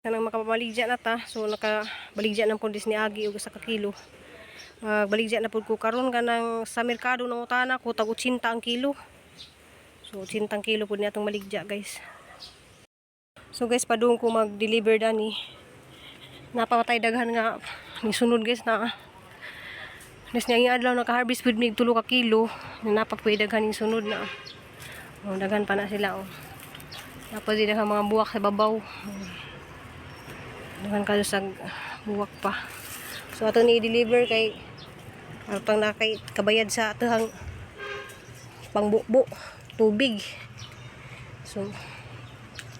Kanang makabaligya na ta, so nakabaligya ng pundis ni Agi ug sa kakilo. Magbaligya na pud ko karon kanang sa merkado ng utana ko tag 80 ang kilo. So 80 ang kilo pud ni atong baligya, guys. So guys, padung ko mag-deliver dani. Napapatay daghan nga ni sunod, guys, na nes niya adlaw naka-harvest pud mig 3 ka kilo. Napapay daghan ni sunod na. Oh, daghan pa na sila, oh. Tapos di daghan mga buwak sa babaw. Daghan kayo sa buwak pa. So ato ni i-deliver kay atong nakay kabayad sa atong pangbukbo tubig. So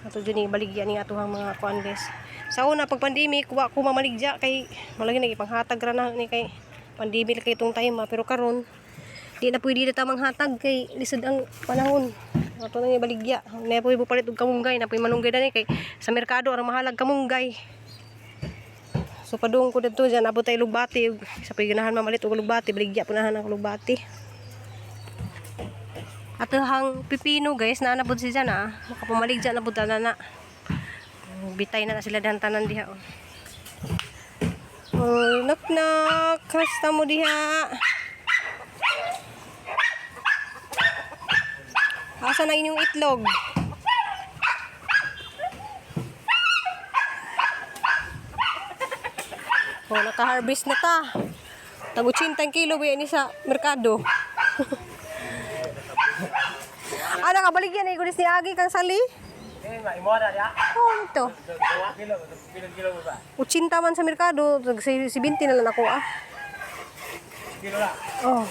ato dyan ibaligya ni atong mga kuan, guys. Sa una pag pandemic wa ko mamaligya kay malagi nagipanghatag ra na ni kay pandemic kay itong time, pero karon di na pwede ta manghatag kay lisod ang panahon. Ato nang ibaligya. Na poy bupalit og kamunggay, na poy manunggay dani kay sa merkado ara mahalag kamunggay. So padung ko dito dyan, abot tayo lugbati. Sa paginahan mamalit o lugbati, baligya po nahan ang lugbati. At hang pipino, guys, naanabot si dyan, ah. Makapumalig dyan, nabot na. Bitay na sila dantanan diha, oh. Oh, nak, kasta mo diha. Asa na inyong itlog? Oh, naka-harvest na ta. Tag 80 kilo ba yan sa merkado. Nakabaligyan na igulis ni Agi kang sali. Oh, ito. 80 man sa merkado. 70 na lang ako, ah. Kilo na? Oh.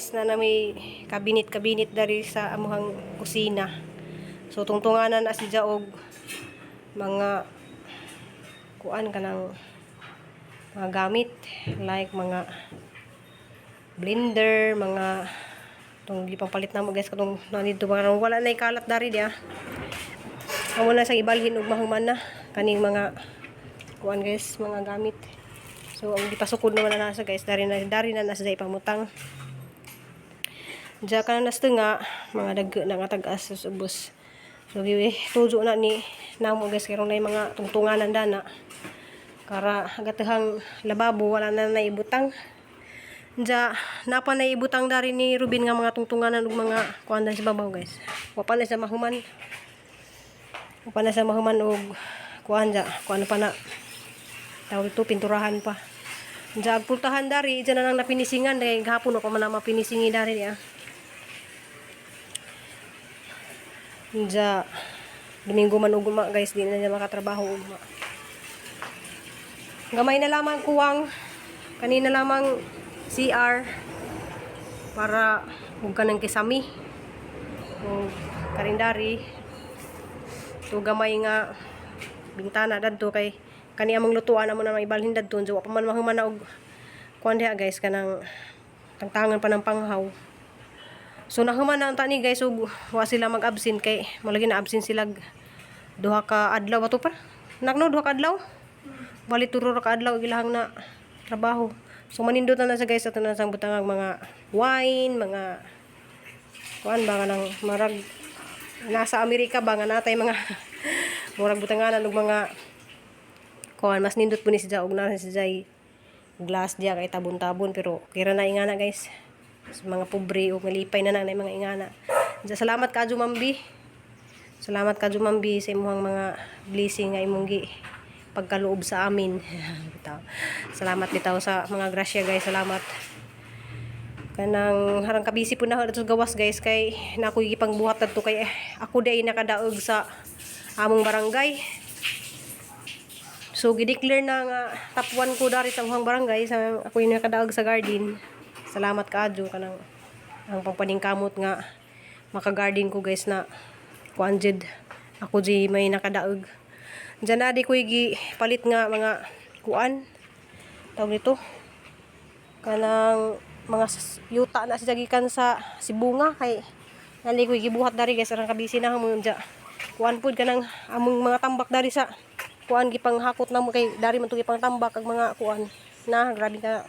Na may kabinit dari sa amuhang kusina. So tungtunganan na si og mga kuan kanang mga gamit like mga blender, mga tong gipapalit na mo, guys, katong nanito parang wala na ikalat dari dia. Amo na sang ibalhin og mahuman na kaning mga kuan, guys, mga gamit. So ang gipasukod naman na nasa, guys, dari na nasa sa ipamutang. Diya ka na nastunga, mga dag na nga tag-as sa ubos. So, tuzo na ni namo, guys, karong na yung mga tungtunganan dana. Kara, agatahang lababo, wala na naibutang. Diya, napa naibutang dari ni Rubin nga mga tungtunganan ug mga kuandan sa babaw, guys. Wapa na sa mahuman. Wapa na sa mahuman og kuan diya. Kuan pa na. Tawag ito, pinturahan pa. Diya, agpultahan dari, diya na lang napinisingan. Dahil gahapon ako man na mapinisingi dari niya. Diya, Domingo man ugma, guys, di na niya makatrabaho ugma. Gamay na lamang kuwang, kanina lamang CR para huwag ka ng kisami o karindari. So gamay nga bintana dadto kay kani among lutuan amo na maibalhin dadto. So pa man mahuman na og kuan diha, guys, kanang tangtangan pa ng panghaw. So nahuman na unta ni, guys, ug wa sila mag-absent kay malagi na absent sila duha ka adlaw ato pa. Nakno duha ka adlaw. Bali turo ra ka adlaw ilahang na trabaho. So manindot na sa, guys, ato na sang butangag mga wine, mga kuan ba nga nang marag nasa Amerika ba nga natay mga murag butanganan ug mga kuan mas nindot po ni siya og na siya glass diya kay tabon-tabon, pero kira na ingana, guys. Mga pobre o ngalipay na mga ingana. Salamat ka Jumambi. Salamat ka Jumambi sa imong mga blessing nga imong gi pagkaloob sa amin. Salamat bitaw sa mga grasya, guys. Salamat. Kanang harang kabisi po na sa gawas, guys, kay na ako gipangbuhat adto kay ako day nakadaog sa among barangay. So gideclare na nga top 1 ko dari sa among barangay, sa ako yung nakadaog sa garden. Salamat ka adyo kanang ang pangpaningkamot nga maka-garden ko, guys, na kuanjed ako di may nakadaog. Diyan na di ko palit nga mga kuan tawag nito kanang mga yuta na sisagikan sa sibunga kay nali ko gibuhat dari, guys, arang kabisi na mo diya. Kuan pud kanang among mga tambak dari sa kuan gipanghakot na mo kay dari man to gipang tambak ang mga kuan na grabe ka.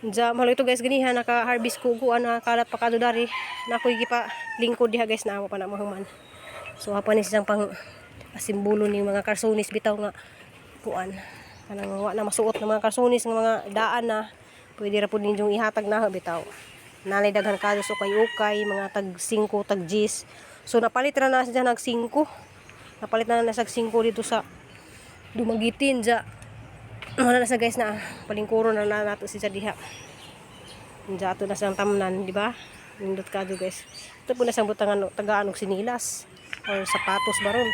Ja malo ito guys ganiha naka-harvest ko kuan na kalat pa kadto dari. Na ako gipa lingkod diha guys na amo pa na mahuman. So hapa ni siyang pang simbolo ni mga karsonis bitaw nga kuan. Kanang wa na masuot ng mga karsonis ng mga daan na pwede ra pud ninyong ihatag na bitaw. Nanay daghan kayo so ukay mga tag 5 tag 10. So napalit ra na siya nag 5. Napalit na sa 5 dito sa Dumagitin ja. Wala na sa guys na palingkuro na nato siya diha. Ja ato na sang tamnan, di ba? Nindot kadto guys. Ito po na sang butangan tagaan og sinilas or sapatos baron.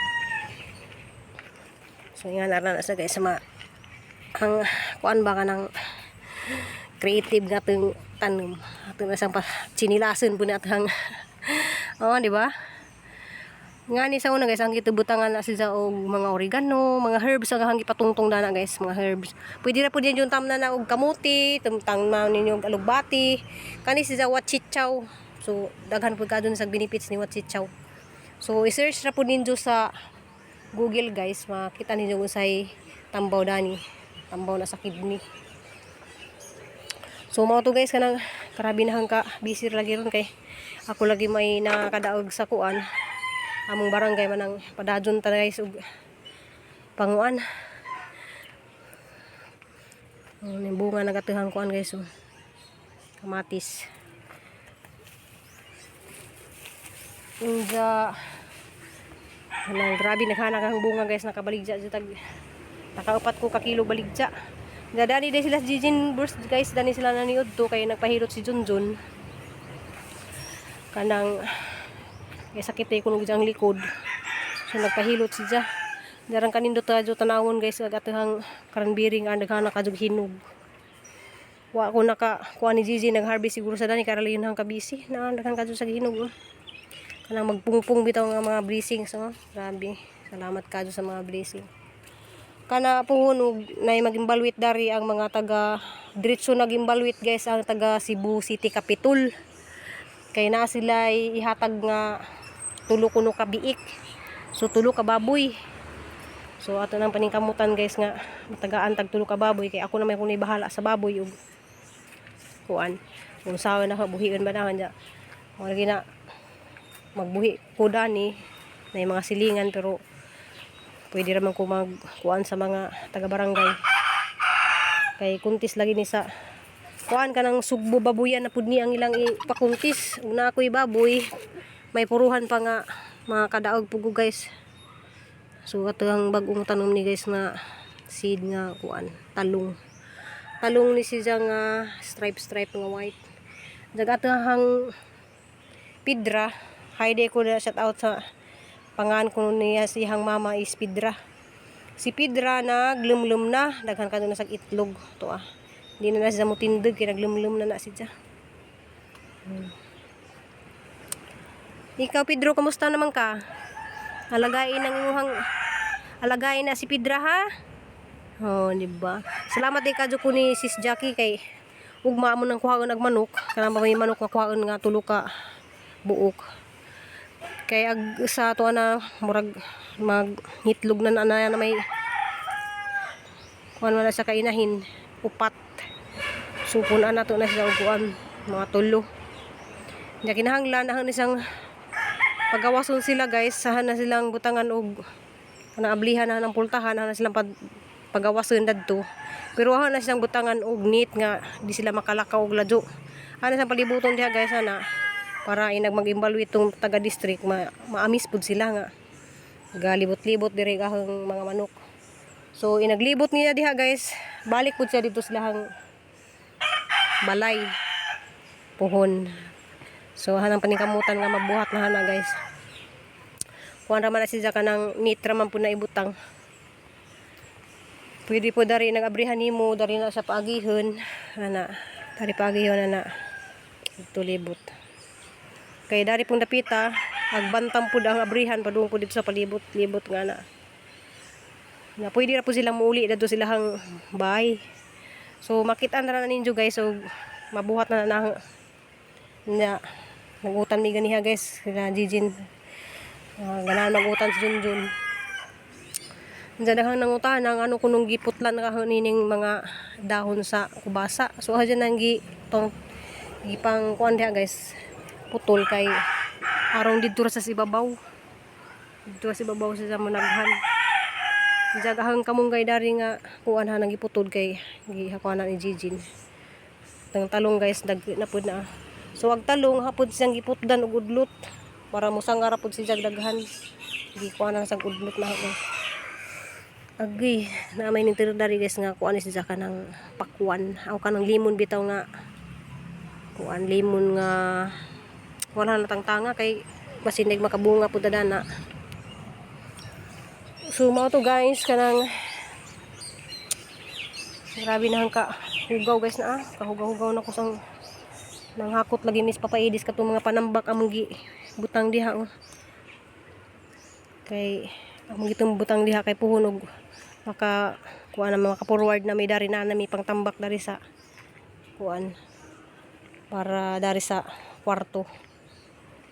So nga na sa guys sama ang kuan ba kanang creative nga tong tanom. Ato na sang sinilason po natang oh, di ba? Nga ni sa una guys, ang gitubutangan na sila og mga oregano, mga herbs ang hangi patungtong dana guys, mga herbs. Pwede ra pud yan yung tamna na og kamuti, tamtang ninyo og alugbati. Kani sila wachichaw. So daghan pud kadto sa benefits ni wachichaw. So i-search ra pud ninyo sa Google guys, makita ninyo unsay tambaw dani. Tambaw na sa kidney. So mao to guys kanang karabi na hang ka busy lagi ron kay ako lagi may nakadaog sa kuan. Among barangay manang padadyon ta guys og panguan. Ni bunga nagatuhang kuan guys. Kamatis. Unja nang grabe naghanak ang bunga guys nakabaligja tag nakaupat ko ka kilo baligja. Dadani din sila Jijin burst guys dani sila naniud to kay nagpahirot si Junjun. Kanang kaya sakit ko nung ang likod. So nagpahilot siya. Darang kanindot tayo tanawon guys. Agatahang karanbiring ang naghana kajog hinog. Wa ko kuha ni Gigi nag-harvest siguro sa dani. Karala yun ang kabisi. Naghan kajog sa hinog. Kanang magpungpung bitaw ng mga blessings. Grabe. Salamat kajog sa mga blessing. Kana puhunog na magimbalwit dari ang mga taga diretso nagimbalwit guys. Ang taga Cebu City Capitol. Kaya na sila ihatag nga tulo kuno ka biik. So tulo ka baboy. So ato nang paningkamutan guys nga matagaan tag tulo ka baboy kay ako na may kunay bahala sa baboy ug kuan. Kung sawa na buhion ba naman ja. Wala gina magbuhi ko dani na mga silingan pero pwede ra man ko magkuan sa mga taga barangay. Kay kuntis lagi ni sa kuan kanang sugbo baboyan na pud ni ang ilang ipakuntis. Una ako'y baboy. May puruhan pa nga mga kadaog pugo guys. So ato ang bagong tanom ni guys na seed nga kuan talong. Talong ni siya nga stripe nga white. Daga ato hang Pidra. Hayde ko na shout out sa pangan ko niya si hang mama is Pidra. Si Pidra naglumlum na daghan kadto na sa itlog to ah. Di na siya mutindog kay naglumlum na siya. Ikaw Pedro, kamusta naman ka? Alagain na si Pedra ha? Oh, di ba? Salamat din kadyo ko ni Sis Jackie kay ugma mo nang kuhaon ag manok, kanang may manok nga kuhaon nga tulo ka buok. Kay ag sa to na murag maghitlog na may kuan wala sa kainahin, upat. So punan na to na siya kuan mga tulo. Nya kinahanglan na isang pagawason sila guys, sahan na silang butangan og kanang ablihan na ng pultahan na silang pagawason dadto. Pero ha na silang butangan og neat nga di sila makalakaw og ladyo. Ana sa palibuton diha guys ana para inag mag-imbalo itong taga district maamis pud sila nga galibot-libot diri kahang mga manok. So inaglibot niya diha guys, balik pud siya dito silahang balay puhon. So hanang paningkamutan nga mabuhat na hana guys. Kuan ra man siya kanang nitra man pud na ibutang. Pwede po dari nag-abrihan nimo, dari na sa paagihon ana. Dari paagihon ana. Ito libot. Kay dari pong dapita, agbantam pud ang abrihan padung pud dito sa palibot-libot nga na. Na pwede ra po silang muuli dadto silahang bahay. So makita na ninyo guys, so mabuhat na nagutan mi ganiha guys, kaya Jijin ganahan magutan si Junjun. Diyan daghang nangutan ang ano kunong giputlan nining mga dahon sa kubasa. So ha dyan ang gipang kuan diha guys. Putol kay arong didto ra sa sibabaw. Dito sa ibabaw sa munaghan. Jagahang kamunggay dari nga kuan ha nang giputol kay gihakuan ni Jijin. Tang talong guys napud na. So wag talong hapud siyang giputdan og udlot para musangar pud si daghan. Gikuan na sa udlot na guys. Agi na may nintir dari guys nga kuan si ka ng pakwan. Aw kanang limon bitaw nga kuan limon nga wala na tangtanga kay basinig makabunga pud dana. So mao to guys kanang grabe na hangka hugaw guys na kahugaw-hugaw na ko sang nang hakot lagi mis papaidis katong mga panambak among gi butang diha kay among gitong butang diha kay puhunog maka kuan na maka forward na may dari na nami pangtambak dari sa kuan para dari sa kwarto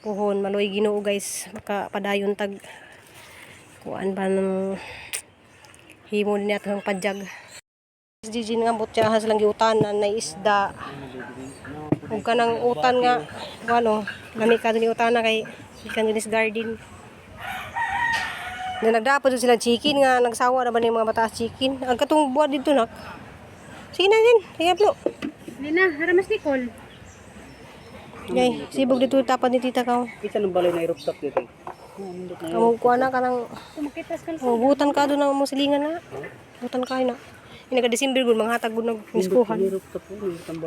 puhon maloy Ginoo guys maka padayon tag kuan ba ng himo niya tang padyag. Jijin nga butya has lang giutanan na isda. Ug kanang utan nga ano, lami ka ni utana kay ikan dinis garden. Na nagdapat sila chicken nga nagsawa na ba ni mga bataas chicken. Ang katong buwan dito nak. Sige na din, tingaplo. Nina, haramas Nicole. Yay, sibog dito tapan ni tita ka. Kita ng balay na rooftop dito. Kamu kuha na ka ng Tumakitas ka oh, butan ka doon ng musilingan na. Butan ka na. Ini ka December gud manghatag gud ng miskuhan.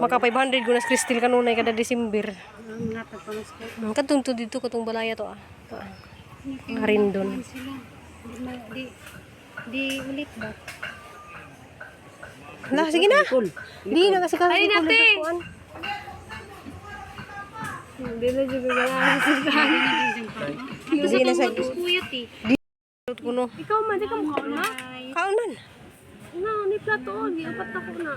Maka 500 gud nas kristal kanunay kada December. ang natag pa mas ko. Katong to dito katong balaya to ah. Marindon. Di ulit ba? Lah sige na. Di na kasi kasi. Ay, nate! Hindi na juga na Kasi na sa kuyat eh. kuno. Ikaw man, di ka mukha na. Kaunan. Na, ni plato, di apat ako na.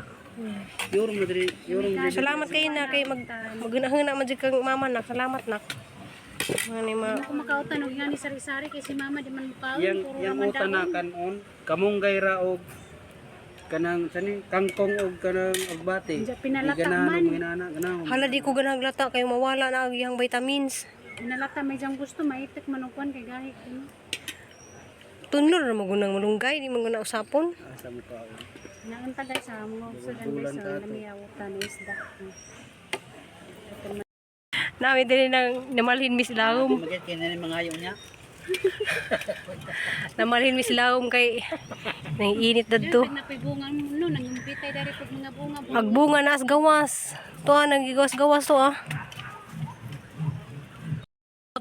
Yorong madri, yorong Salamat kayo na kay maghuna man jud kang mama nak. Salamat nak. Mga ni ma Ako makautan, huwag nga ni sari-sari kasi mama di man mukaon. yang utan na kanon, kamunggay ra og kanang sani kangkong og kanang agbate. Diya pinalata man. Ganahon. hala di ko ganang lata kay mawala na ang iyang vitamins. Pinalata may diyang gusto, maitik manukuan kay gahit. Tunlor na magunang malunggay di man guna usapon. Asa mo ka. Naunta guys sa mga usudan guys sa lamiyawutan ng isda. Nami din nang namalhin mis lawom. Magit kini mga ayo niya. Namalhin mis lawom kay nang init dadto. Napoy bunga no, nangimbitay dari pag mga bunga. Agbunga na as gawas. To nang gigawas-gawas to ah.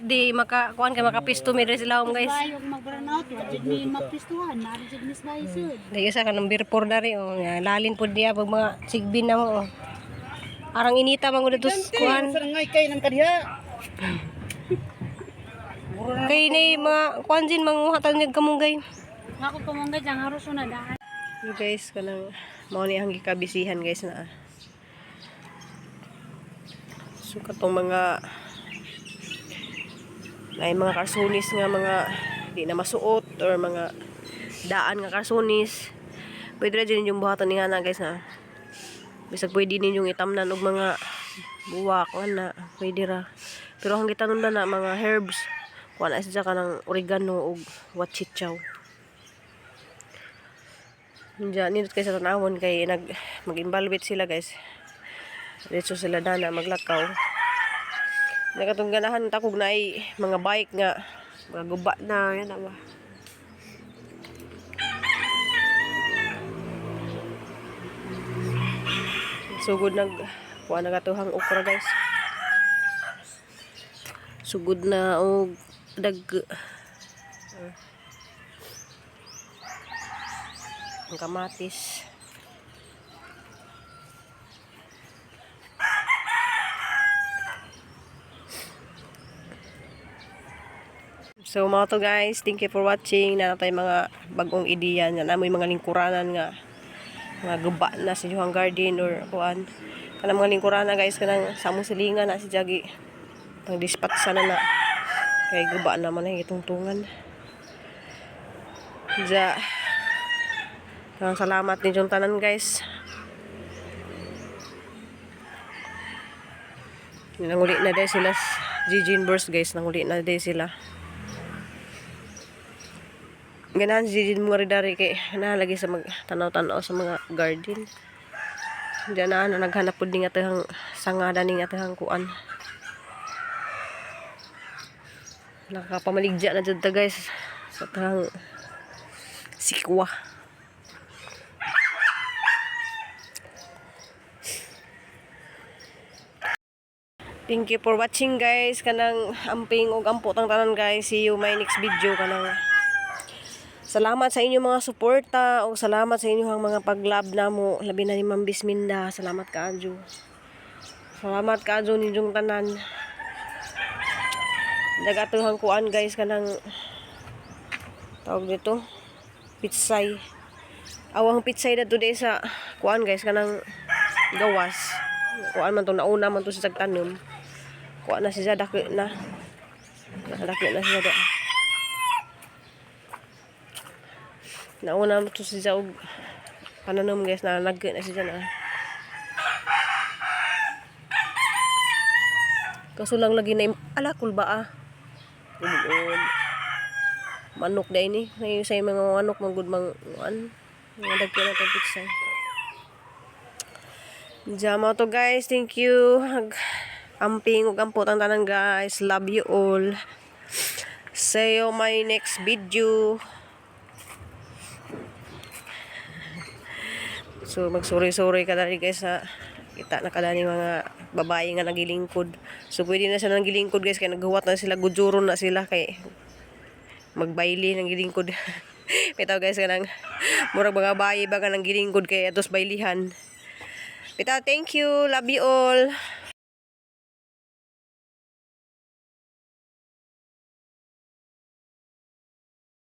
Di maka kuan kay makapisto mi diri sila guys. Bayo mag-burnout, wajud ni mapistuhan, nari jud mis bayo sud. Dili sa kanang birpor dari oh nga lalin pud diya pag mga sigbin na mo oh. Arang inita man gud tus kuan. Ngay kay nang kadiha. Kay ni mga kuan din manguhatan ng kamunggay. Ako kumangga jang haros na daan. Yo guys kanang mao ni ang gikabisihan guys na. So katong mga ay mga karsunis nga mga di na masuot or mga daan nga karsunis pwede ra din yung buhaton ni nga guys na bisag pwede ninyong itamnan og mga buwak na pwede ra pero ang gitanon na mga herbs kuan ay sa kanang oregano og wachichaw diyan nindot kay sa tanawon kay mag-inbalbit sila guys diretso sila dana maglakaw. Nakatong ganahan takog na ay mga bike nga mga guba na yan ba. Sugod nag kuha na katuhang okra guys. Sugod na og dag ang kamatis. So mga to guys, thank you for watching. Na tayo mga bagong ideya na namoy mga lingkuranan nga mga guba na si Johang Garden or kuan. Kanang mga lingkuranan guys kanang samong silingan na si Jagi. Tang dispatch na kay guba naman ay itungtungan. Ja Salamat ninyong tanan guys. Nanguli na din sila. Gigin Burst guys. Nanguli na din sila. Ganahan si Gigin mga ridari kay nahalagi sa magtanaw-tanaw sa mga garden. Diyan na naghanap po din nga tahang sangada ni nga tahang kuan. Nakapamaligya na dyan ta guys. Sa tahang sikwa. Thank you for watching guys. Kanang amping og ampo tang tanan guys. See you my next video kanang. Salamat sa inyo mga suporta o salamat sa inyo mga pag-love namo labi na ni Ma'am Bisminda. Salamat kaadyo. Salamat kaadyo ninyong tanan. Nagatuhang kuan guys kanang tawag dito pitsay. Awang pitsay na today sa kuan guys kanang gawas. Kuan man to nauna man to sa tagtanom. Kuan na siya dako na. Dako na siya da. Nauna mo to siya og pananom guys na nagge na siya na. Kaso lang lagi na ala kulba ah. Gud. Manok day ni. May say mga manok magud mang an. Mga dagko na to pitsay. Jama to guys. Thank you. Amping ug ampot ang tanan guys. Love you all. See you my next video. So magsuri-suri ka dali guys sa kita na kada ni mga babae nga nagilingkod. So pwede na sila nagilingkod guys kay naghuwat na sila gudjuron na sila kay magbayli nang gilingkod. Bitaw guys kanang murag mga bayi ba ka nang gilingkod kay atos baylihan. Bitaw thank you. Love you all.